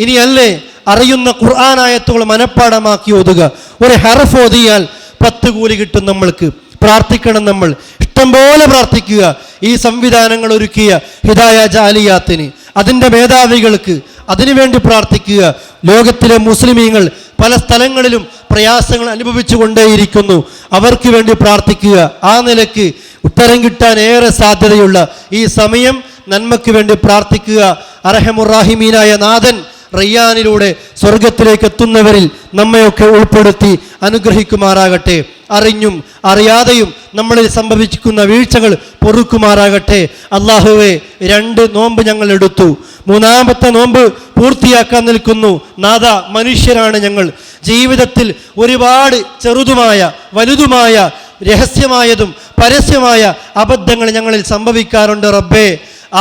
ഇനിയല്ലേ അറിയുന്ന ഖുർആൻ ആയത്തുകൾ മനഃപ്പാഠമാക്കി ഓതുക. ഒരു ഹർഫ് ഓതിയാൽ 10 കൂലി കിട്ടും. നമ്മൾക്ക് പ്രാർത്ഥിക്കണം. നമ്മൾ ഇഷ്ടം പോലെ പ്രാർത്ഥിക്കുക. ഈ സംവിധാനങ്ങൾ ഒരുക്കിയ ഹിദായ ജാലിയാത്തിന്, അതിൻ്റെ മേധാവികൾക്ക് അതിനുവേണ്ടി പ്രാർത്ഥിക്കുക. ലോകത്തിലെ മുസ്ലിമീങ്ങൾ പല സ്ഥലങ്ങളിലും പ്രയാസങ്ങൾ അനുഭവിച്ചു കൊണ്ടേയിരിക്കുന്നു. അവർക്ക് വേണ്ടി പ്രാർത്ഥിക്കുക. ആ നിലയ്ക്ക് ഉത്തരം കിട്ടാൻ ഏറെ സാധ്യതയുള്ള ഈ സമയം നന്മയ്ക്ക് വേണ്ടി പ്രാർത്ഥിക്കുക. അർഹമുറാഹിമീനായ നാഥൻ റയ്യാനിലൂടെ സ്വർഗത്തിലേക്ക് എത്തുന്നവരിൽ നമ്മയൊക്കെ ഉൾപ്പെടുത്തി അനുഗ്രഹിക്കുമാറാകട്ടെ. അറിഞ്ഞും അറിയാതെയും നമ്മളിൽ സംഭവിക്കുന്ന വീഴ്ചകൾ പൊറുക്കുമാറാകട്ടെ. അള്ളാഹുവേ, 2 നോമ്പ് ഞങ്ങൾ എടുത്തു. 3ാമത്തെ നോമ്പ് പൂർത്തിയാക്കാൻ നിൽക്കുന്നു. നാഥ, മനുഷ്യരാണ് ഞങ്ങൾ. ജീവിതത്തിൽ ഒരുപാട് ചെറുതുമായ വലുതുമായ രഹസ്യമായതും പരസ്യമായ അബദ്ധങ്ങൾ ഞങ്ങളിൽ സംഭവിക്കാറുണ്ട്. റബ്ബേ,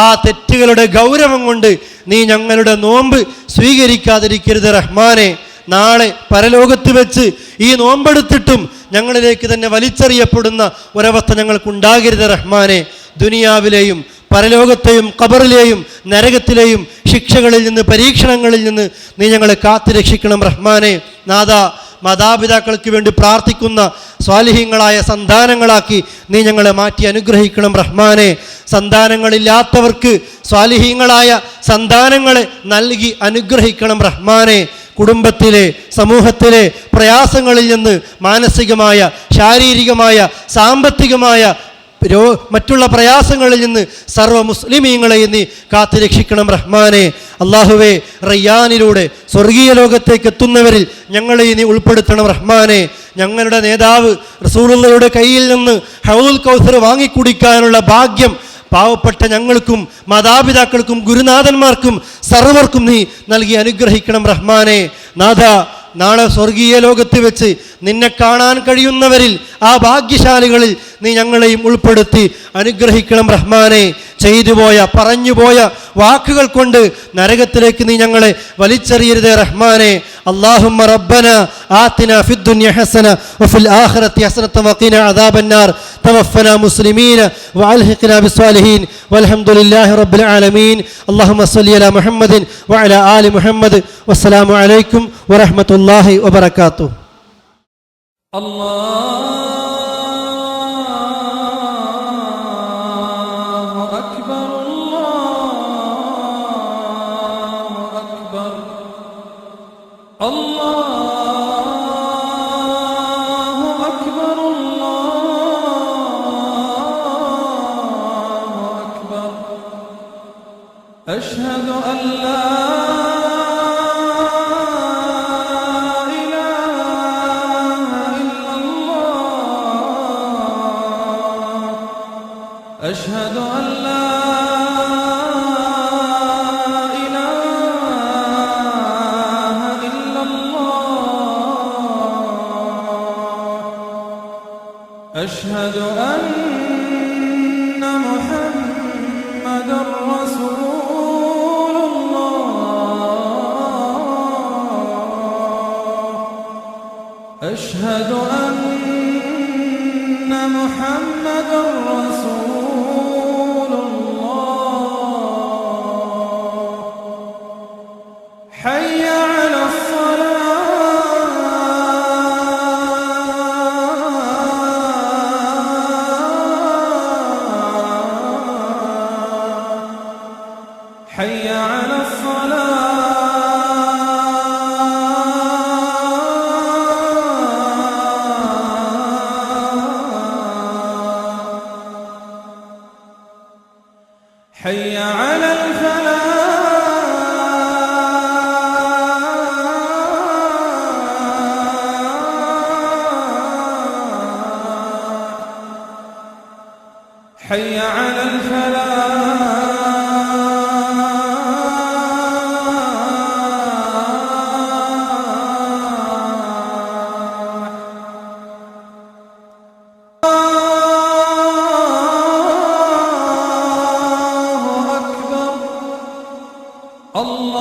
ആ തെറ്റുകളുടെ ഗൗരവം കൊണ്ട് നീ ഞങ്ങളുടെ നോമ്പ് സ്വീകരിക്കാതിരിക്കരുത് റഹ്മാനെ. നാളെ പരലോകത്ത് വെച്ച് ഈ നോമ്പെടുത്തിട്ടും ഞങ്ങളിലേക്ക് തന്നെ വലിച്ചെറിയപ്പെടുന്ന ഒരവസ്ഥ ഞങ്ങൾക്കുണ്ടാകരുത് റഹ്മാനെ. ദുനിയാവിലെയും പരലോകത്തെയും ഖബറിലെയും നരകത്തിലെയും ശിക്ഷകളിൽ നിന്ന്, പരീക്ഷണങ്ങളിൽ നിന്ന് നീ ഞങ്ങളെ കാത്തുരക്ഷിക്കണം റഹ്മാനെ. നാഥ, മാതാപിതാക്കൾക്ക് വേണ്ടി പ്രാർത്ഥിക്കുന്ന സ്വാലിഹീങ്ങളായ സന്താനങ്ങളാക്കി നീ ഞങ്ങളെ മാറ്റി അനുഗ്രഹിക്കണം റഹ്മാനെ. സന്താനങ്ങളില്ലാത്തവർക്ക് സ്വാലിഹീങ്ങളായ സന്താനങ്ങളെ നൽകി അനുഗ്രഹിക്കണം റഹ്മാനെ. കുടുംബത്തിലെ, സമൂഹത്തിലെ പ്രയാസങ്ങളിൽ നിന്ന് മാനസികമായ, ശാരീരികമായ, സാമ്പത്തികമായ മറ്റുള്ള പ്രയാസങ്ങളിൽ നിന്ന് സർവ്വ മുസ്ലിമീങ്ങളെ നീ കാത്തുരക്ഷിക്കണം റഹ്മാനെ. അള്ളാഹുവേ, റയ്യാനിലൂടെ സ്വർഗീയ ലോകത്തേക്ക് എത്തുന്നവരിൽ ഞങ്ങളെ നീ ഉൾപ്പെടുത്തണം റഹ്മാനെ. ഞങ്ങളുടെ നേതാവ് റസൂലുള്ളാഹിയുടെ കയ്യിൽ നിന്ന് ഹൗദുൽ കൗസർ വാങ്ങിക്കുടിക്കാനുള്ള ഭാഗ്യം പാവപ്പെട്ട ഞങ്ങൾക്കും മാതാപിതാക്കൾക്കും ഗുരുനാഥന്മാർക്കും സർവർക്കും നീ നൽകി അനുഗ്രഹിക്കണം റഹ്മാനെ. നാഥ, നാളെ സ്വർഗീയ ലോകത്ത് വെച്ച് നിന്നെ കാണാൻ കഴിയുന്നവരിൽ, ആ ഭാഗ്യശാലികളിൽ നീ ഞങ്ങളെയും ഉൾപ്പെടുത്തി അനുഗ്രഹിക്കണം റഹ്മാനെ. ചെയ്തുപോയ, പറഞ്ഞുപോയ വാക്കുകൾ കൊണ്ട് നരകത്തിലേക്ക് നീ ഞങ്ങളെ വലിച്ചെറിയരുതേ റഹ്മാനെ. اللهم ربنا آتنا في الدنيا حسنة وفي الآخرة حسنة وقنا عذاب النار. توفنا مسلمين وألحقنا بالصالحين والحمد لله رب العالمين. اللهم صل على محمد وعلى آل محمد والسلام عليكم ورحمة الله وبركاته.
أشهد أن لا إله إلا الله. أشهد أن لا إله إلا الله. أشهد أن محمدا رسول أشهد أن محمدا رسول الله. حي على الصلاة. حي على الصلاة. حي على الفلاح. حي على الفلاح. الله